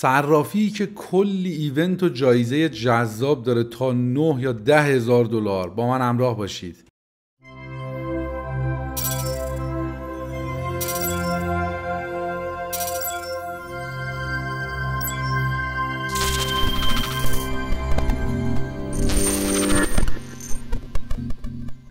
صرافی که کلی ایونت و جایزه جذاب داره تا 9 یا 10 هزار دلار. با من همراه باشید.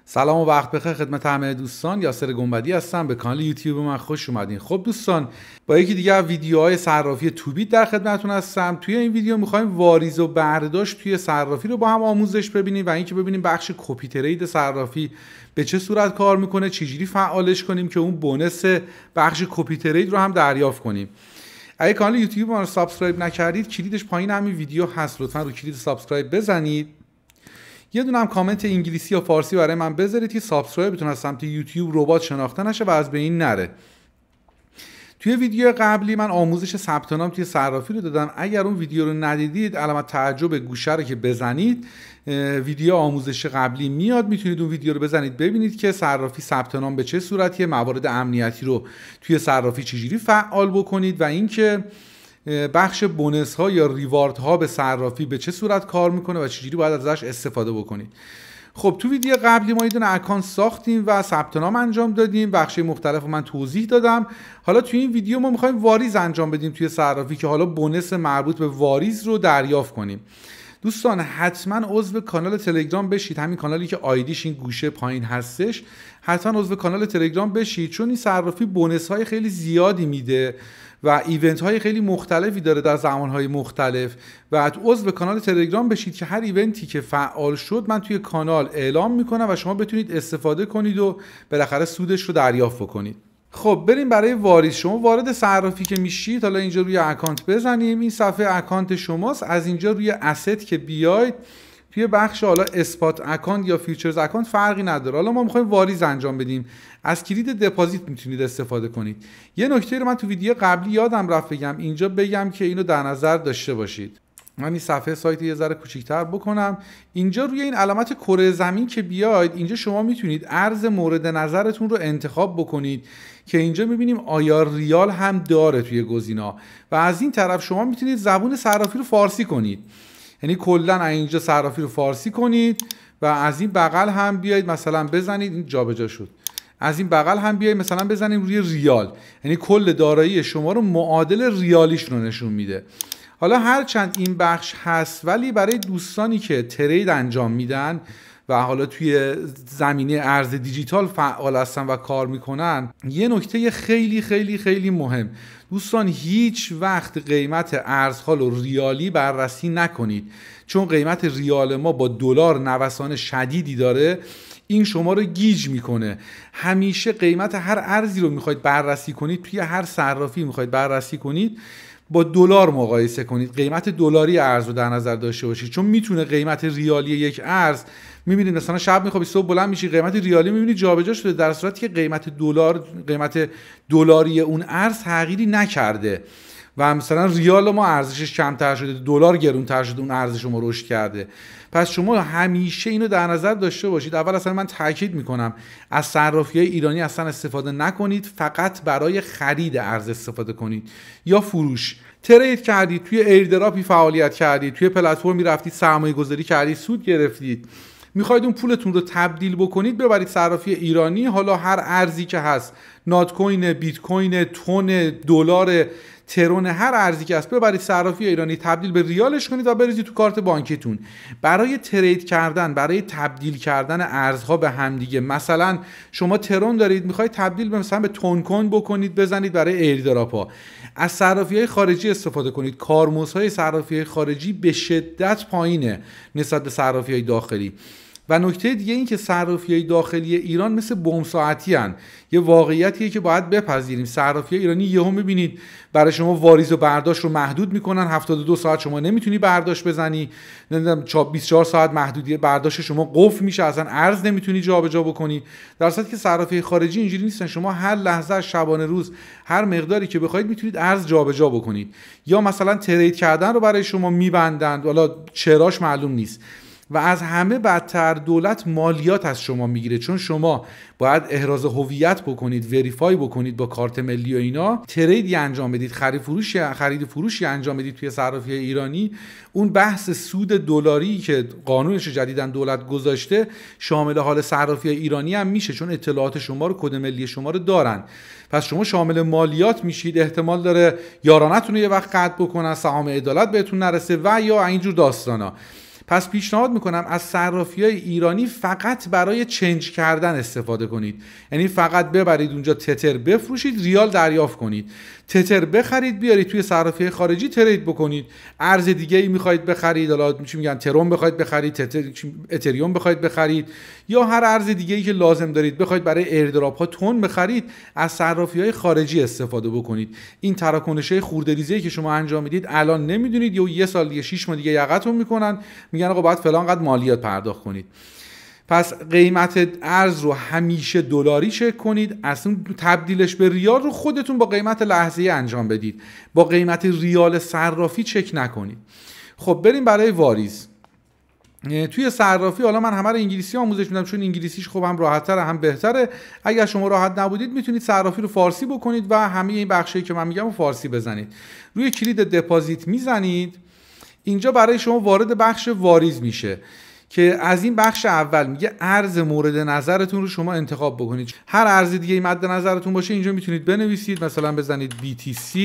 سلام و وقت بخیر خدمت همه دوستان. یاسر گنبدی هستم، به کانال یوتیوب من خوش اومدین. خب دوستان، با یکی دیگه از ویدیوهای صرافی توبیت در خدمتتون هستم. توی این ویدیو می‌خوایم واریز و برداشت توی صرافی رو با هم آموزش ببینیم و اینکه ببینیم بخش کپی ترید صرافی به چه صورت کار میکنه، چجوری فعالش کنیم که اون بونس بخش کپی ترید رو هم دریافت کنیم. اگه کانال یوتیوب ما رو سابسکرایب نکردید، کلیدش پایین همین ویدیو هست، لطفاً رو کلید سابسکرایب بزنید. یه دونه هم کامنت انگلیسی یا فارسی برای من بذارید که سابسکرایبتون از سمت یوتیوب ربات شناخته نشه و از بین نره. توی ویدیو قبلی من آموزش ثبت نام توی صرافی رو دادم. اگر اون ویدیو رو ندیدید، علامت تعجب گوشه رو که بزنید ویدیو آموزش قبلی میاد، میتونید اون ویدیو رو بزنید ببینید که صرافی ثبت نام به چه صورتیه، موارد امنیتی رو توی صرافی چجوری فعال بکنید و اینکه بخش بونس ها یا ریوارد ها به صرافی به چه صورت کار میکنه و چجوری باید ازش استفاده بکنید. خب تو ویدیو قبلی ما یه دونه اکانت ساختیم و ثبت نام انجام دادیم، بخش مختلف رو من توضیح دادم. حالا توی این ویدیو ما میخوایم واریز انجام بدیم توی صرافی که حالا بونس مربوط به واریز رو دریافت کنیم. دوستان حتما عضو کانال تلگرام بشید، همین کانالی که آیدیش این گوشه پایین هستش، حتما عضو کانال تلگرام بشید، چون این صرافی بونس های خیلی زیادی میده و ایونت های خیلی مختلفی داره در زمان های مختلف و عضو کانال تلگرام بشید که هر ایونتی که فعال شد من توی کانال اعلام میکنم و شما بتونید استفاده کنید و بالاخره سودش رو دریافت کنید. خب بریم برای واریز. شما وارد صرافی که میشید، حالا اینجا روی اکانت بزنیم، این صفحه اکانت شماست. از اینجا روی اسست که بیاید توی بخش حالا اسپات اکانت یا فیوچرز اکانت فرقی نداره. حالا ما میخوایم واریز انجام بدیم، از کلید دپازیت میتونید استفاده کنید. یه نکته رو من تو ویدیو قبلی یادم رفت بگم، اینجا بگم که اینو در نظر داشته باشید. من این صفحه سایت یه ذره کوچیک‌تر بکنم. اینجا روی این علامت کره زمین که بیاید، اینجا شما میتونید ارز مورد نظرتون رو انتخاب بکنید که اینجا میبینیم آیا ریال هم داره توی گزینا و از این طرف شما میتونید زبون صرافی رو فارسی کنید، یعنی کلا اینجا صرافی رو فارسی کنید و از این بغل هم بیاید مثلا بزنید، این جابجا شد، از این بغل هم بیاید مثلا بزنید روی ریال، یعنی کل دارایی شما رو معادل ریالیش رو نشون میده. حالا هرچند این بخش هست، ولی برای دوستانی که ترید انجام میدن و حالا توی زمینه ارز دیجیتال فعال هستن و کار میکنن، یه نکته خیلی خیلی خیلی مهم، دوستان هیچ وقت قیمت ارزها رو ریالی بررسی نکنید، چون قیمت ریال ما با دلار نوسان شدیدی داره، این شما رو گیج میکنه. همیشه قیمت هر ارزی رو میخواید بررسی کنید، توی هر صرافی میخواید بررسی کنید، با دلار مقایسه کنید، قیمت دلاری ارز رو در نظر داشته باشید، چون میتونه قیمت ریالی یک ارز، میبینید مثلا شب میخوابی صبح بلند میشی قیمت ریالی میبینید جابجا شده، در صورتی که قیمت دلاری اون ارز تغییری نکرده و مثلا ریال ما ارزشش کمتر شده، دلار گرونتر شده، اون ارزش ما رشد کرده. پس شما همیشه اینو در نظر داشته باشید. اول اصلا من تاکید میکنم از صرافی‌های ایرانی اصلا استفاده نکنید، فقط برای خرید ارز استفاده کنید یا فروش. ترید کردید، توی ایردراپی فعالیت کردید، توی پلتفرمی رفتید سرمایه گذاری کردید، سود گرفتید، میخواید اون پولتون رو تبدیل بکنید، ببرید صرافی ایرانی، حالا هر ارزی که هست، نات کوین، بیت کوین، تون، دلار، ترون، هر ارزی که هست، ببرید صرافی ایرانی، تبدیل به ریالش کنید و بریزید تو کارت بانکیتون. برای ترید کردن، برای تبدیل کردن ارزها به همدیگه، مثلا شما ترون دارید میخواید تبدیل مثلا به تون کوین بکنید، بزنید برای ایردراپ ها، از صرافی‌های خارجی استفاده کنید. کارمزدهای صرافی‌های خارجی به شدت پایینه نسبت به صرافی‌های داخلی. و نکته دیگه این که صرافی‌های داخلی ایران مثل بم ساعتی ان، یه واقعیتیه که باید بپذیریم. صرافی‌های ایرانی یهو می‌بینید برای شما واریز و برداشت رو محدود میکنن، 72 ساعت شما نمیتونی برداشت بزنی، نمیدونم 24 ساعت محدودیه برداشت شما قفل میشه، اصلا ارز نمیتونی جابجا بکنی. در صورتی که صرافی خارجی اینجوری نیستن، شما هر لحظه از شبانه روز هر مقداری که بخواید میتونید ارز جابجا بکنید. یا مثلا ترید کردن رو برای شما میبندن، حالا چراش معلوم نیست، و از همه بدتر دولت مالیات از شما میگیره، چون شما باید احراز هویت بکنید، وریفای بکنید با کارت ملی و اینا، تریدی انجام بدید، خرید فروشی انجام بدید توی صرافی ایرانی. اون بحث سود دلاری که قانونش جدیدن دولت گذاشته شامل حال صرافی ایرانی هم میشه، چون اطلاعات شما رو، کد ملی شما رو دارن. پس شما شامل مالیات میشید، احتمال داره یارانتون رو یه وقت قطع بکنن، سهام عدالت بهتون نرسه و یا اینجور داستانا. پس پیشنهاد میکنم از صرافی‌های ایرانی فقط برای چنج کردن استفاده کنید. یعنی فقط ببرید اونجا تتر بفروشید، ریال دریافت کنید، تتر بخرید بیارید توی صرافی‌های خارجی ترید بکنید. ارز دیگه‌ای می‌خواید بخرید، حالا چی میگن، ترون بخواید بخرید، اتریوم بخواید بخرید، یا هر ارز دیگه‌ای که لازم دارید بخواید برای ایردراپ ها تون بخرید، از صرافی‌های خارجی استفاده بکنید. این تراکنش‌های خورده‌ریزی که شما انجام میدید الان نمیدونید، یه سال دیگه 6 ماه دیگه یقتون میکنن، میگن آقا باید فلان قدر مالیات پرداخت کنید. پس قیمت ارز رو همیشه دلاری چک کنید، اصلا تبدیلش به ریال رو خودتون با قیمت لحظه‌ای انجام بدید، با قیمت ریال صرافی چک نکنید. خب بریم برای واریز. توی صرافی حالا من همه رو انگلیسی آموزش میدم، چون انگلیسیش خب هم راحت‌تره هم بهتره. اگر شما راحت نبودید میتونید صرافی رو فارسی بکنید و همه این بخشایی که من میگم رو فارسی بزنید. روی کلید دپازیت میزنید، اینجا برای شما وارد بخش واریز میشه که از این بخش اول میگه ارز مورد نظرتون رو شما انتخاب بکنید. هر ارز دیگه مد نظرتون باشه اینجا میتونید بنویسید، مثلا بزنید BTC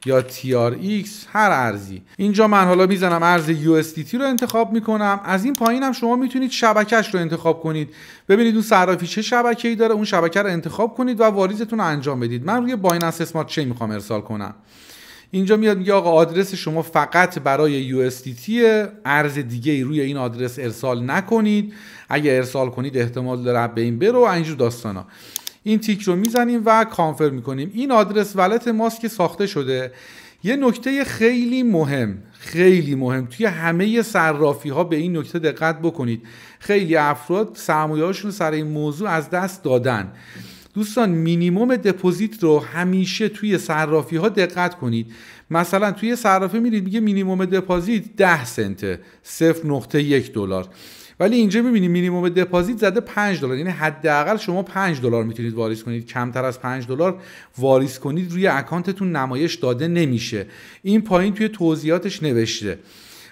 یا TRX، هر ارزی. اینجا من حالا میزنم ارز USDT رو انتخاب میکنم. از این پایین هم شما میتونید شبکهش رو انتخاب کنید، ببینید اون صرافی چه شبکه‌ای داره، اون شبکه رو انتخاب کنید و واریزتون رو انجام بدید. من روی بایننس اسمارت چین میخوام ارسال کنم. اینجا میاد میگه آقا آدرس شما فقط برای USDT، ارز دیگه ای روی این آدرس ارسال نکنید، اگه ارسال کنید احتمال داره به این برو، اینجور داستانا. این تیک رو میزنیم و کانفرم میکنیم. این آدرس ولت ماست که ساخته شده. یه نکته خیلی مهم توی همه صرافی ها به این نکته دقت بکنید. خیلی افراد سرمایه‌هاشون سر این موضوع از دست دادن. دوستان مینیمم دپوزیت رو همیشه توی صرافی ها دقت کنید. مثلا توی صرافی میرید میگه مینیمم دپوزیت 10 سنته، 0.1 دلار، ولی اینجا میبینید مینیمم دپوزیت زده 5 دلار، یعنی حداقل شما 5 دلار میتونید واریز کنید. کمتر از 5 دلار واریز کنید روی اکانتتون نمایش داده نمیشه. این پایین توی توضیحاتش نوشته.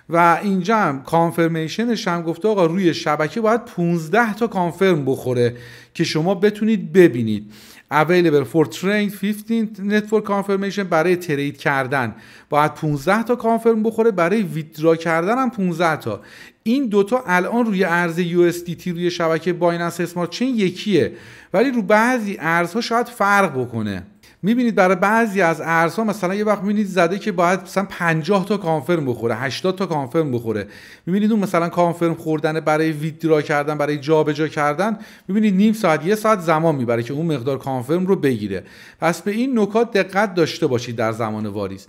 و اینجا هم کانفرمیشنش هم گفته آقا روی شبکه باید 15 تا کانفرم بخوره که شما بتونید ببینید. available for trade 15 network confirmation، برای ترید کردن باید 15 تا کانفرم بخوره، برای ویدرا کردن هم 15 تا. این دوتا الان روی ارز USDT روی شبکه بایننس اسمارت چین یکیه، ولی رو بعضی ارزها شاید فرق بکنه. میبینید برای بعضی از ارزها مثلا یه وقت میبینید زده که باید مثلا 50 تا کانفرم بخوره، 80 تا کانفرم بخوره. میبینید اون مثلا کانفرم خوردن برای ویدرا کردن، برای جابجا کردن، میبینید نیم ساعت یه ساعت زمان میبره که اون مقدار کانفرم رو بگیره. پس به این نکات دقت داشته باشید در زمان واریز.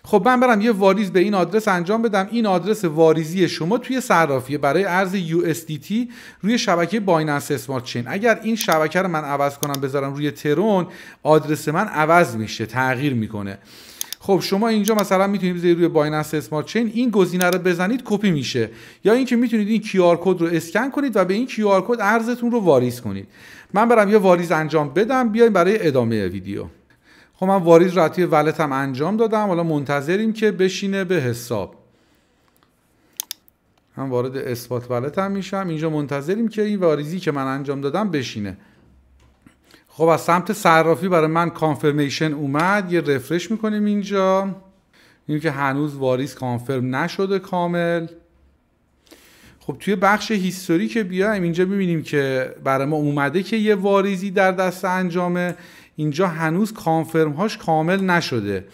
خب من برم یه واریز به این آدرس انجام بدم. این آدرس واریزی شما توی صرافیه برای ارز USDT روی شبکه بایننس اسمارت چین. اگر این شبکه رو من عوض کنم بذارم روی ترون، آدرس من عوض میشه، تغییر میکنه. خب شما اینجا مثلا میتونید بذارید روی بایننس اسمارت چین، این گزینه رو بزنید کپی میشه، یا اینکه میتونید این QR کد رو اسکن کنید و به این QR کد ارزتون رو واریز کنید. من برم یه واریز انجام بدم، بیایم برای ادامه ویدیو. خب من واریز رو توی ولتم انجام دادم، حالا منتظریم که بشینه به حساب. من وارد اثبات ولتم میشم، اینجا منتظریم که این واریزی که من انجام دادم بشینه. خب از سمت صرافی برای من کانفرمیشن اومد، یه رفرش میکنیم اینجا. این که هنوز واریز کانفرم نشده کامل. خب توی بخش هیستوری که بیایم اینجا ببینیم که برای ما اومده که یه واریزی در دست انجامه. اینجا هنوز کانفرم هاش کامل نشده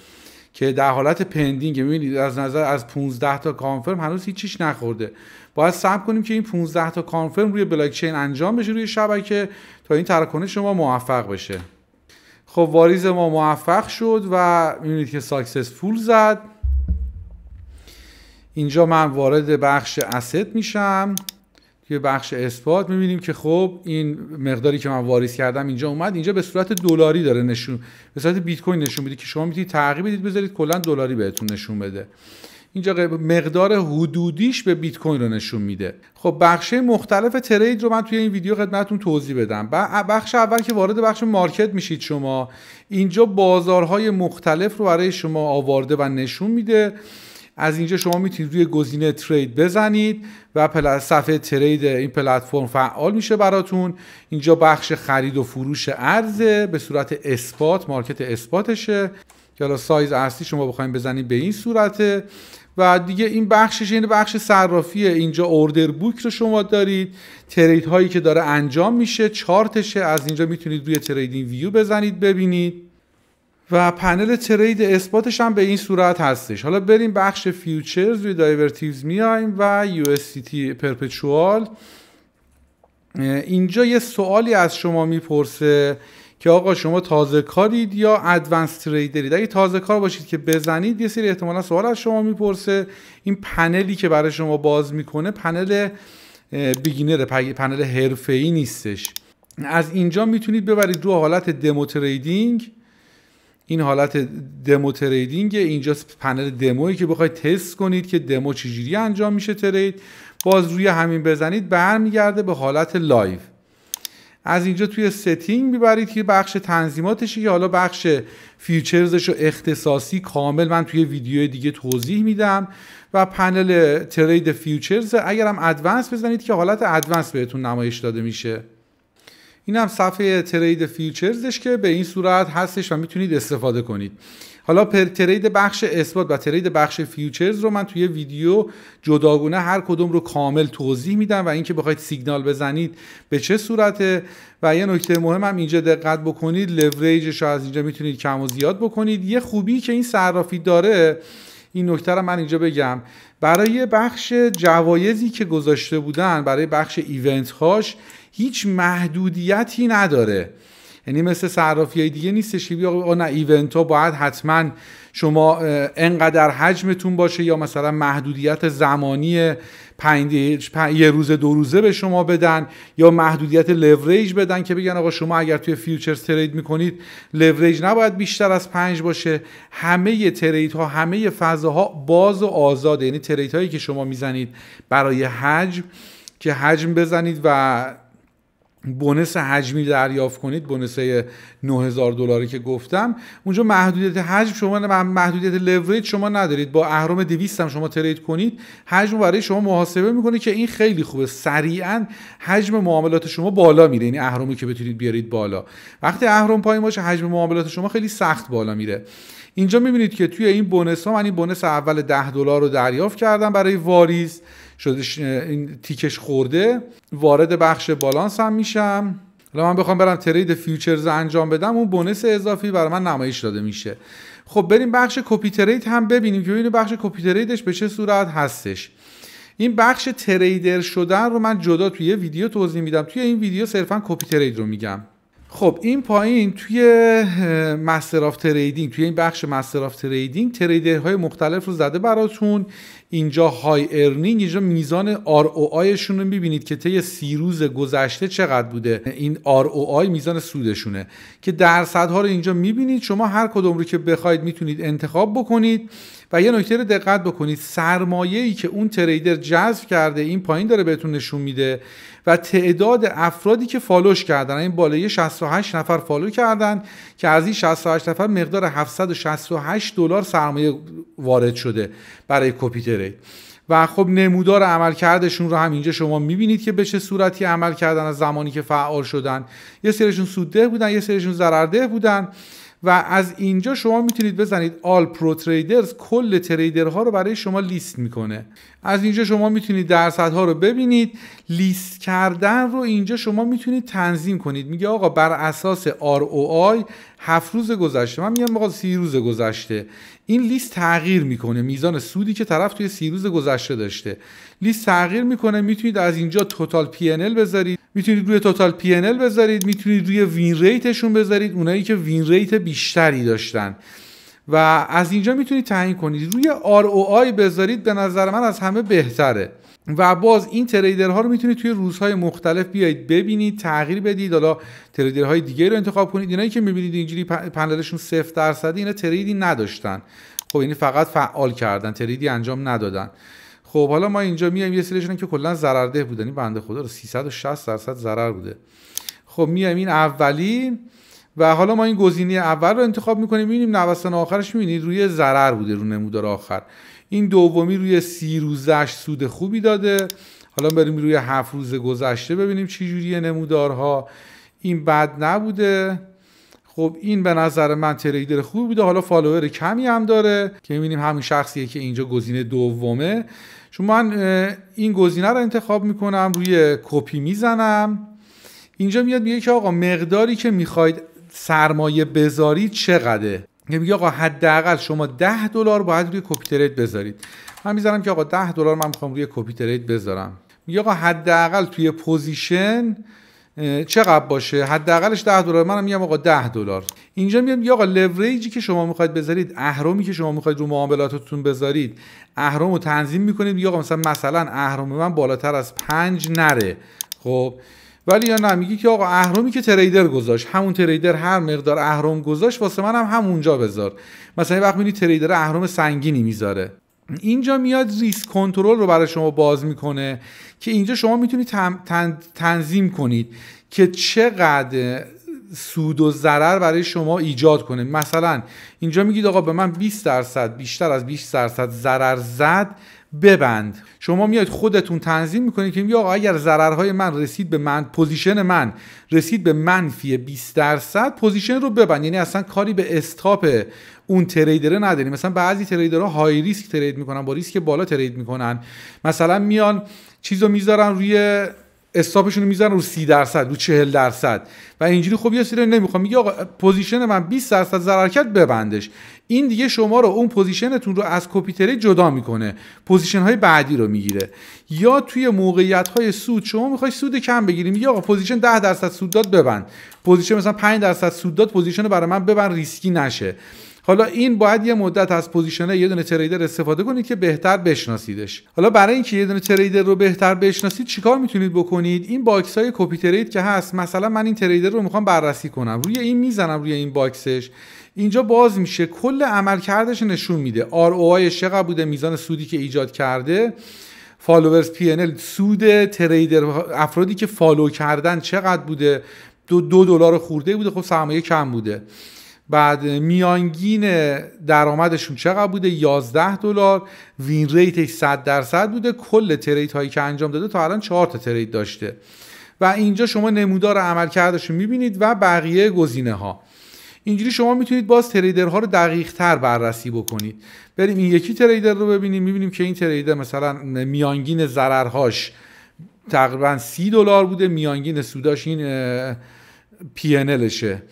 که در حالت پندینگ. میبینید از نظر از 15 تا کانفرم هنوز هیچیش نخورده. باید صبر کنیم که این 15 تا کانفرم روی بلاک چین انجام بشه روی شبکه تا این تراکنش شما موفق بشه. خب واریز ما موفق شد و میبینید که ساکسسفول زد. اینجا من وارد بخش اسست میشم. توی بخش اثبات میبینیم که خب این مقداری که من واریز کردم اینجا اومد. اینجا به صورت دلاری داره نشون، به صورت بیت کوین نشون میده که شما میتونید تغییر بدید بذارید کلا دلاری بهتون نشون بده. اینجا مقدار حدودیش به بیت کوین رو نشون میده. خب بخش‌های مختلف ترید رو من توی این ویدیو خدمتتون توضیح بدم. بخش اول که وارد بخش مارکت میشید شما، اینجا بازارهای مختلف رو برای شما آورده و نشون میده. از اینجا شما میتونید روی گزینه ترید بزنید و صفحه ترید این پلتفرم فعال میشه براتون. اینجا بخش خرید و فروش ارزه به صورت اثبات، مارکت اثباتشه که حالا سایز اصلی شما بخواید بزنید به این صورته. و دیگه این بخشش این بخش صرافیه. اینجا اوردر بوک رو شما دارید، ترید هایی که داره انجام میشه، چارتشه. از اینجا میتونید روی تریدینگ ویو بزنید ببینید و پنل ترید اثباتش هم به این صورت هستش. حالا بریم بخش فیوچرز، روی دایورتیوز میایم و USDT پرپچوال. اینجا یه سوالی از شما میپرسه که آقا شما تازه کارید یا ادوانس تریدرید. اگه تازه کار باشید که بزنید، یه سری احتمالا سوال از شما میپرسه. این پنلی که برای شما باز میکنه پنل بیگینر، پنل حرفه‌ای نیستش. از اینجا میتونید ببرید رو حالت دمو تریدینگ. این حالت دمو تریدینگ، اینجا پنل دمویی که بخواید تست کنید که دمو چجوری انجام میشه ترید. باز روی همین بزنید برمیگرده به حالت لایو. از اینجا توی ستینگ میبرید که بخش تنظیماتشه که حالا بخش فیوچرزش رو اختصاصی کامل من توی ویدیو دیگه توضیح میدم. و پنل ترید فیوچرز اگرم ادوانس بزنید که حالت ادوانس بهتون نمایش داده میشه. این هم صفحه ترید فیوچرزش که به این صورت هستش و میتونید استفاده کنید. حالا ترید بخش اثبات و ترید بخش فیوچرز رو من توی ویدیو جداگونه هر کدوم رو کامل توضیح میدم و اینکه بخواید سیگنال بزنید به چه صورته. و یه نکته مهم هم اینجا دقت بکنید، لوریجش رو از اینجا میتونید کم و زیاد بکنید. یه خوبی که این صرافی داره، این نکته رو من اینجا بگم، برای بخش جوایزی که گذاشته بودن برای بخش ایونت هاش هیچ محدودیتی نداره. یعنی مثل صرافی‌های دیگه نیستش که بگه نه ایونت ها باید حتما شما انقدر حجمتون باشه یا مثلا محدودیت زمانی 1 روز 2 روزه به شما بدن یا محدودیت لوریج بدن که بگن آقا شما اگر توی فیوچرز ترید میکنید لوریج نباید بیشتر از 5 باشه. همه ترید ها، همه فضاها باز و آزاده. یعنی ترید هایی که شما میزنید برای حجم که حجم بزنید و بونس حجمی دریافت کنید، بونس $9000 که گفتم، اونجا محدودیت حجم شما، محدودیت لوریج شما ندارید. با اهرم 200 هم شما ترید کنید، حجم برای شما محاسبه میکنه که این خیلی خوبه، سریعا حجم معاملات شما بالا میره. یعنی اهرمی که بتونید بیارید بالا. وقتی اهرم پایین باشه حجم معاملات شما خیلی سخت بالا میره. اینجا میبینید که توی این بونس ها من این بونس اول $10 رو دریافت کردم برای واریز، شدش این تیکش خورده، وارد بخش بالانس هم میشم. حالا من بخوام برم ترید فیوچرز انجام بدم، اون بونس اضافی برای من نمایش داده میشه. خب بریم بخش کپی ترید هم ببینیم که این بخش کپی تریدش به چه صورت هستش. این بخش تریدر شدن رو من جدا توی ویدیو توضیح میدم. توی این ویدیو صرفا کپی ترید رو میگم. خب این پایین توی مستر آف تریدینگ، توی این بخش مستر آف تریدینگ تریدرهای مختلف رو زده براتون. اینجا های ارنینگ، اینجا میزان ROI شون رو میبینید که طی 30 روز گذشته چقدر بوده. این ROI میزان سودشونه که درصدها رو اینجا میبینید. شما هر کدوم رو که بخواید میتونید انتخاب بکنید. و یه نکته رو دقت بکنید، سرمایه‌ای که اون تریدر جذب کرده این پایین داره بهتون نشون میده و تعداد افرادی که فالوش کردن. این بالای 68 نفر فالو کردن که از این 68 نفر مقدار $768 سرمایه وارد شده برای کپی ترید. و خب نمودار عملکردشون رو هم اینجا شما میبینید که به چه صورتی عمل کردن از زمانی که فعال شدن. یه سریشون سودده بودن، یه سریشون ضررده بودن. و از اینجا شما میتونید بزنید آل پرو تریدرز، کل تریدرها رو برای شما لیست میکنه. از اینجا شما میتونید درصدها رو ببینید. لیست کردن رو اینجا شما میتونید تنظیم کنید. میگه آقا بر اساس ROI 7 روز گذشته، من میگم آقا 30 روز گذشته، این لیست تغییر میکنه. میزان سودی که طرف توی 30 روز گذشته داشته لیست تغییر میکنه. میتونید از اینجا توتال PNL بذارید، میتونید روی توتال PNL بذارید، میتونید روی وین ریتشون بذارید، اونایی که وین ریت بیشتری داشتن. و از اینجا میتونید تعیین کنید. روی ROI بذارید، به نظر من از همه بهتره. و باز این تریدرها رو میتونید توی روزهای مختلف بیایید ببینید، تغییر بدید. حالا تریدرهای دیگه رو انتخاب کنید. اینایی که میبینید اینجوری پنلشون 0%، اینا تریدی نداشتن. خب این فقط فعال کردن، تریدی انجام ندادن. خب حالا ما اینجا میایم یه سریشون که کلا ضررده بودن، این بنده خدا رو 360% ضرر بوده. خب میایم این اولی و حالا ما این گزینه اول رو انتخاب میکنیم، میبینیم نوسان آخرش میبینید روی ضرر بوده رو نمودار آخر. این دومی روی 30 روزش سود خوبی داده. حالا بریم روی 7 روز گذشته ببینیم چی جوریه نمودارها. این بد نبوده. خب این به نظر من تریدر خوبی بوده. حالا فالوور کمی هم داره که میبینیم همین شخصیه که اینجا گزینه دومه. چون من این گزینه رو انتخاب میکنم، روی کپی میزنم. اینجا میاد میگه که آقا مقداری که میخواید سرمایه بذارید چقدره. میگه آقا حداقل شما $10 باید روی کپی ترید بذارید. من میذارم که آقا $10 من میخوام روی کپی ترید بذارم. میگه آقا حداقل توی پوزیشن چقدر باشه؟ حداقلش $10. منم میگم آقا $10. اینجا میگه آقا لوریجی که شما میخواید بذارید، اهرمی که شما میخواید رو معاملاتتون بذارید، اهرمو تنظیم میکنید. میگه آقا مثلا اهرم من بالاتر از 5 نره. خب ولی یا نه، میگی که آقا اهرمی که تریدر گذاشت، همون تریدر هر مقدار اهرم گذاشت واسه منم همونجا بذار. مثلا یه وقت میبینی تریدر اهرم سنگینی میذاره، اینجا میاد ریسک کنترل رو برای شما باز میکنه که اینجا شما میتونید تنظیم کنید که چقدر سود و ضرر برای شما ایجاد کنه. مثلا اینجا میگید آقا به من 20% بیشتر از 20% ضرر زد ببند. شما میاد خودتون تنظیم میکنید که آقا اگر ضررهای من رسید به من، پوزیشن من رسید به منفی 20%، پوزیشن رو ببند. یعنی اصلا کاری به استاپ اون تریدره نداریم. مثلا بعضی تریدرها های ریسک ترید میکنن، با ریسک بالا ترید میکنن، مثلا میان چیزو میذارن روی استاپشون رو میذارن رو 30%، رو 40% و اینجوری. خب یه سری نمیخوام، میگه آقا پوزیشن من 20% ضرر کرد ببندش. این دیگه شما رو، اون پوزیشنتون رو از کپی ترید جدا میکنه، پوزیشن های بعدی رو میگیره. یا توی موقعیت های سود شما میخوای سود کم بگیری، میگه آقا پوزیشن 10% سود داد ببند، پوزیشن مثلا 5% سود داد، پوزیشن رو برای من ببند ریسکی نشه. حالا این باید یه مدت از پوزیشن یه دونه تریدر استفاده کنید که بهتر بشناسیدش. حالا برای اینکه یه دونه تریدر رو بهتر بشناسید چیکار میتونید بکنید؟ این باکس های کپی ترید که هست، مثلا من این تریدر رو میخوام بررسی کنم، روی این میزنم، روی این باکسش، اینجا باز میشه کل عملکردش نشون میده. ROI چقدر بوده، میزان سودی که ایجاد کرده، فالوورز PNL، سود تریدر، افرادی که فالو کردن چقدر بوده، $2 خورده بوده، خب سرمایه کم بوده. بعد میانگین درآمدشون چقدر بوده، $11، وین ریتش 100% بوده، کل ترید هایی که انجام داده تا الان 4 تا ترید داشته. و اینجا شما نمودار عملکردش رو میبینید و بقیه گزینه ها. اینجوری شما میتونید باز تریدرها رو دقیق تر بررسی بکنید. بریم این یکی تریدر رو ببینیم، میبینیم که این تریدر مثلا میانگین ضررهاش تقریبا $30 بوده، میانگین سوداش این PNLشه.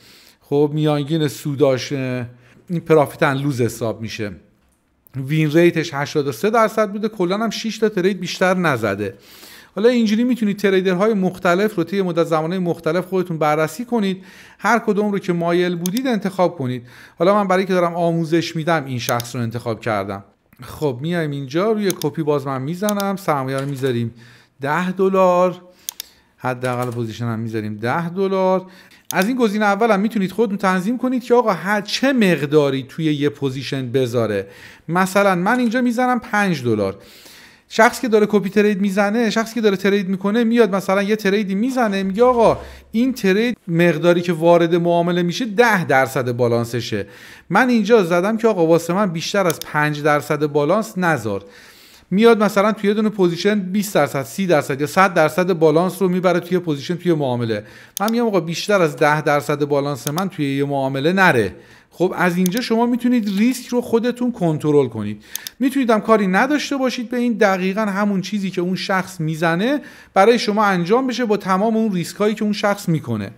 خب میانگین سوداش این پرافیت اند لوز حساب میشه، وین ریتش 83% بوده، کلا هم 6 تا ترید بیشتر نزده. حالا اینجوری میتونید تریدرهای مختلف رو طی مدت زمانه مختلف خودتون بررسی کنید، هر کدوم رو که مایل بودید انتخاب کنید. حالا من برای که دارم آموزش میدم این شخص رو انتخاب کردم. خب میایم اینجا روی کپی، باز من میزنم، سرمایه رو میذاریم $10، حداقل پوزیشن هم میذاریم $10. از این گزینه اول هم میتونید خودتون تنظیم کنید که آقا چه مقداری توی یه پوزیشن بذاره. مثلا من اینجا میزنم $5. شخص که داره کپی ترید میزنه، شخصی که داره ترید میکنه، میاد مثلا یه تریدی میزنه، میگه آقا این ترید مقداری که وارد معامله میشه 10% بالانسشه. من اینجا زدم که آقا واسه من بیشتر از 5% بالانس نذار. میاد مثلا توی یه دونه پوزیشن 20%، 30% یا 100% بالانس رو میبره توی پوزیشن، توی معامله. من میگم آقا بیشتر از 10% بالانس من توی یه معامله نره. خب از اینجا شما میتونید ریسک رو خودتون کنترل کنید. میتونید هم کاری نداشته باشید به این، دقیقاً همون چیزی که اون شخص میزنه برای شما انجام بشه با تمام اون ریسک هایی که اون شخص میکنه.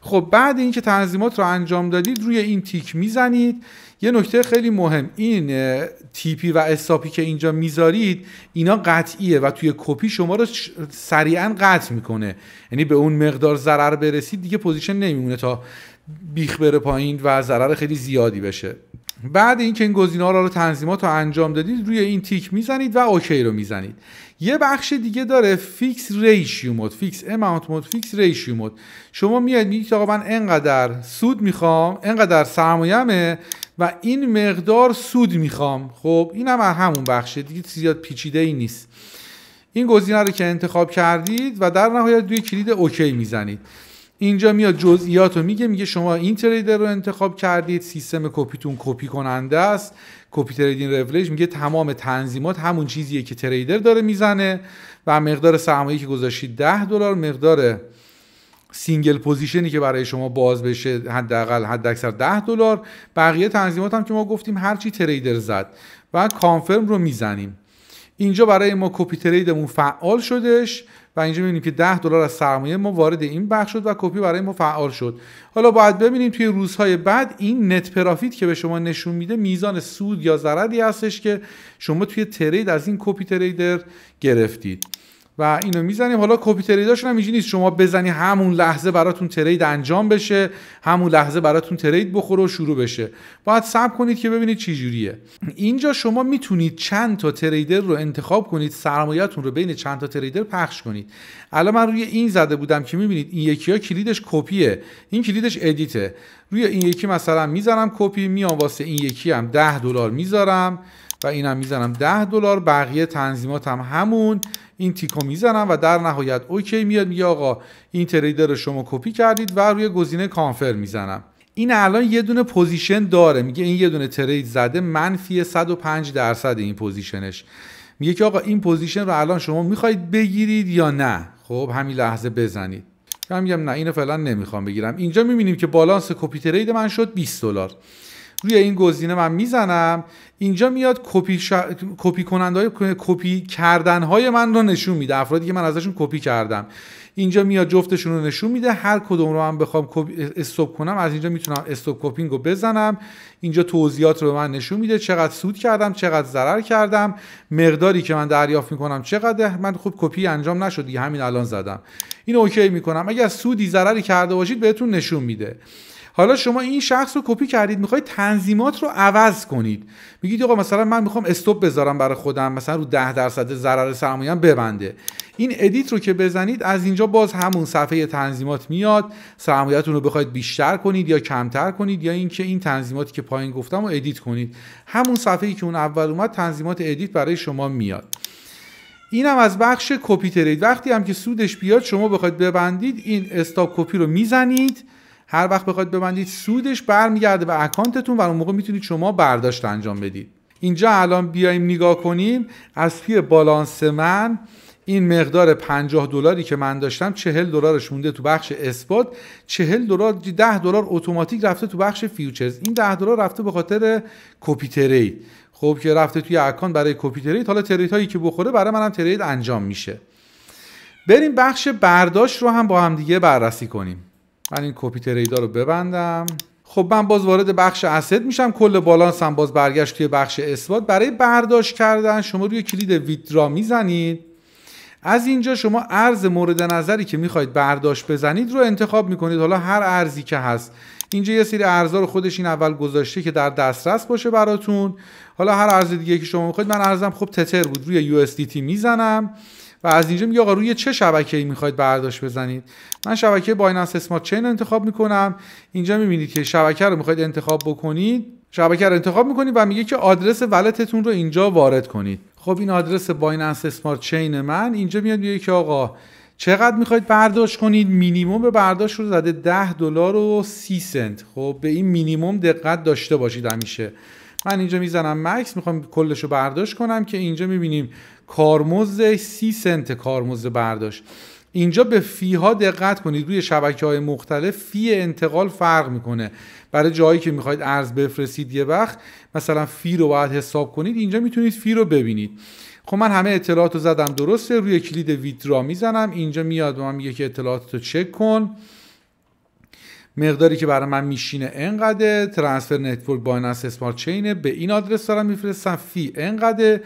خب بعد اینکه تنظیمات رو انجام دادید روی این تیک میزنید. یه نکته خیلی مهم، این تیپی و استاپی که اینجا میذارید اینا قطعیه و توی کپی شما رو سریعا قطع میکنه. یعنی به اون مقدار ضرر برسید دیگه پوزیشن نمیمونه تا بیخ بره پایین و ضرر خیلی زیادی بشه. بعد اینکه این گزینه‌ها رو تنظیمات رو انجام دادید روی این تیک میزنید و اوکی رو میزنید. یه بخش دیگه داره فیکس ریشیو مود، فیکس اماونت مود، فیکس ریشیو مود. شما میاد میگید آقا من انقدر سود میخوام، انقدر سرمایه‌مه و این مقدار سود میخوام. خب اینم همون بخشه دیگه، زیاد پیچیده ای نیست. این گزینه رو که انتخاب کردید و در نهایت روی کلید اوکی میزنید. اینجا میاد جزئیات رو میگه شما این تریدر رو انتخاب کردید، سیستم کپیتون کپی کننده است، کپی تریدینگ رولیج، میگه تمام تنظیمات همون چیزیه که تریدر داره میزنه و مقدار سرمایه‌ای که گذاشتید $10، مقدار سینگل پوزیشنی که برای شما باز بشه حد اکثر $10، بقیه تنظیمات هم که ما گفتیم هر چی تریدر زد و کانفرم رو میزنیم. اینجا برای ما کپی تریدمون فعال شدش و اینجا میبینیم که $10 از سرمایه ما وارد این بخش شد و کپی برای ما فعال شد. حالا باید ببینیم توی روزهای بعد این نت پرافیت که به شما نشون میده میزان سود یا ضرری هستش که شما توی ترید از این کپی تریدر گرفتید و اینو میزنیم. حالا کپی تریداشون هم اینجوری نیست شما بزنی همون لحظه براتون ترید انجام بشه، همون لحظه براتون ترید بخوره و شروع بشه. باید صبر کنید که ببینید چی جوریه. اینجا شما میتونید چند تا تریدر رو انتخاب کنید، سرمایه‌تون رو بین چند تا تریدر پخش کنید. الان من روی این زده بودم که میبینید این یکی‌ها کلیدش کپیه، این کلیدش ادیته. روی این یکی مثلا میذارم کپی، میام واسه این یکی هم $10 میذارم و اینم میذارم $10، بقیه تنظیمات هم همون، این تیکو میزنم و در نهایت اوکی میاد میگه آقا این تریدر رو شما کپی کردید و روی گزینه کانفرم میزنم. این الان یه دونه پوزیشن داره، میگه این یه دونه ترید زده منفی 105% این پوزیشنش. میگه که آقا این پوزیشن رو الان شما میخواید بگیرید یا نه؟ خب همین لحظه بزنید. من میگم نه اینو فعلا نمیخوام بگیرم. اینجا میبینیم که بالانس کپی ترید من شد $20. روی این گزینه من میزنم، اینجا میاد کپی کنندهای کپی کردنهای من رو نشون میده، افرادی که من ازشون کپی کردم. اینجا میاد جفتشون رو نشون میده، هر کدوم رو من بخوام استاپ کنم از اینجا میتونم استاپ کپینگ رو بزنم. اینجا توضیحات رو به من نشون میده، چقدر سود کردم، چقدر ضرر کردم، مقداری که من دریافت میکنم چقدر. من خب کپی انجام نشد دیگه، همین الان زدم. این اوکی میکنم. اگر سودی ضرری کرده باشید بهتون نشون میده. حالا شما این شخص رو کپی کردید، میخواید تنظیمات رو عوض کنید. میگید آقا مثلا من میخوام استاپ بذارم برای خودم، مثلا رو 10% ضرر سرمایه‌ام ببنده. این ادیت رو که بزنید از اینجا باز همون صفحه تنظیمات میاد، سرمایه‌تون رو بخواید بیشتر کنید یا کمتر کنید یا اینکه این تنظیماتی که پایین گفتم رو ادیت کنید. همون صفحه‌ای که اون اول اومد تنظیمات ادیت برای شما میاد. اینم از بخش کپی ترید. وقتی هم که سودش بیاد شما بخواید ببندید این استاپ کپی رو میزنید. هر وقت بخواید ببندید سودش برمیگرده به اکانتتون و اون موقع میتونید شما برداشت انجام بدید. اینجا الان بیایم نگاه کنیم، از توی بالانس من این مقدار $50 که من داشتم $40 مونده تو بخش اثبات، $10 اتوماتیک رفته تو بخش فیوچرز. این $10 رفته به خاطر کپی ترید. خب که رفته توی اکانت برای کپی ترید. حالا ترید هایی که بخوره برای منم ترید انجام میشه. بریم بخش برداشت رو هم با هم دیگه بررسی کنیم. من این کپی تریدا رو ببندم. خب من باز وارد بخش اسید میشم، کل بالانس هم باز برگشت توی بخش اثبات. برای برداشت کردن شما روی کلید ویدرا میزنید. از اینجا شما ارز مورد نظری که میخواید برداشت بزنید رو انتخاب میکنید. حالا هر ارزی که هست، اینجا یه سری ارزا رو خودش این اول گذاشته که در دسترس باشه براتون. حالا هر ارز دیگه که شما میخواید، من ارزم خب تتر بود، روی USDT میزنم و از اینجا میگه آقا روی چه شبکه‌ای میخواید برداشت بزنید. من شبکه بایننس اسمارت چین انتخاب میکنم. اینجا میبینید که شبکه رو میخواید انتخاب بکنید، شبکه رو انتخاب میکنید و میگه که آدرس ولتتون رو اینجا وارد کنید. خب این آدرس بایننس اسمارت چین من اینجا میاد میگه که آقا چقدر میخواید برداشت کنید. مینیمم به برداشت رو زده $10.30. خب به این مینیمم دقت داشته باشید همیشه. من اینجا میزنم مکس، میخوام کلش رو برداشت کنم که اینجا میبینیم کارمزد 30 سنت کارمزد برداشت. اینجا به فی ها دقت کنید، روی شبکه‌های مختلف فی انتقال فرق میکنه. برای جایی که میخواید ارز بفرستید یه وقت مثلا فی رو باید حساب کنید، اینجا میتونید فی رو ببینید. خب من همه اطلاعات رو زدم درسته، روی کلید ویدرا میزنم. اینجا میاد به من میگه که اطلاعاتتو چک کن، مقداری که برای من میشینه انقدر، ترانسفر نتورک بایننس اسمارت چینه، به این آدرس دارم میفرستم، فی انقدر،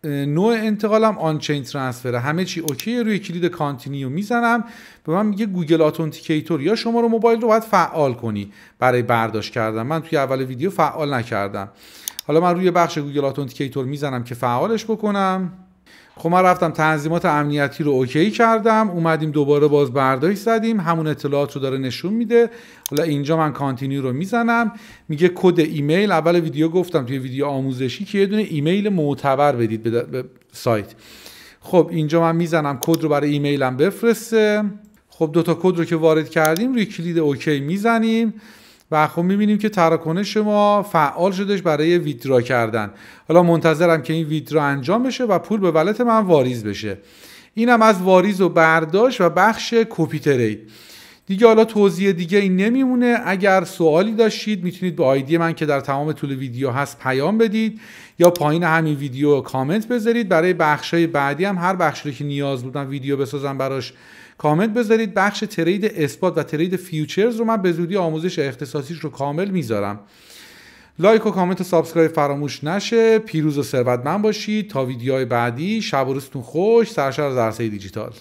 نوع انتقالم آن چین ترانسفر، همه چی اوکی. روی کلید کانتینیو میزنم، به من میگه گوگل اتنتیکیتور یا شماره موبایل رو باید فعال کنی برای برداشت کردن. من توی اول ویدیو فعال نکردم. حالا من روی بخش گوگل اتنتیکیتور میزنم که فعالش بکنم. خب من رفتم تنظیمات امنیتی رو اوکی کردم، اومدیم دوباره باز برداشت زدیم، همون اطلاعات رو داره نشون میده. حالا اینجا من کانتینیو رو میزنم، میگه کد ایمیل. اول ویدیو گفتم توی ویدیو آموزشی که یه دونه ایمیل معتبر بدید به سایت. خب اینجا من میزنم کد رو برای ایمیلم بفرسته. خب دوتا کد رو که وارد کردیم روی کلید اوکی میزنیم و خب میبینیم که تراکنش ما فعال شدش برای ویدرا کردن. حالا منتظرم که این ویدرا انجام بشه و پول به ولت من واریز بشه. اینم از واریز و برداشت و بخش کپی ترید دیگه. حالا توضیح دیگه این نمیمونه. اگر سوالی داشتید میتونید به آیدی من که در تمام طول ویدیو هست پیام بدید یا پایین همین ویدیو کامنت بذارید. برای بخشای بعدی هم هر بخشی که نیاز بودم ویدیو بسازم براش کامنت بذارید. بخش ترید اثبات و ترید فیوچرز رو من به زودی آموزش اختصاصیش رو کامل میذارم. لایک و کامنت و سابسکرایب فراموش نشه. پیروز و ثروتمند باشید تا ویدیوهای بعدی. شب و روزتون خوش. سرشار از عرصه دیجیتال.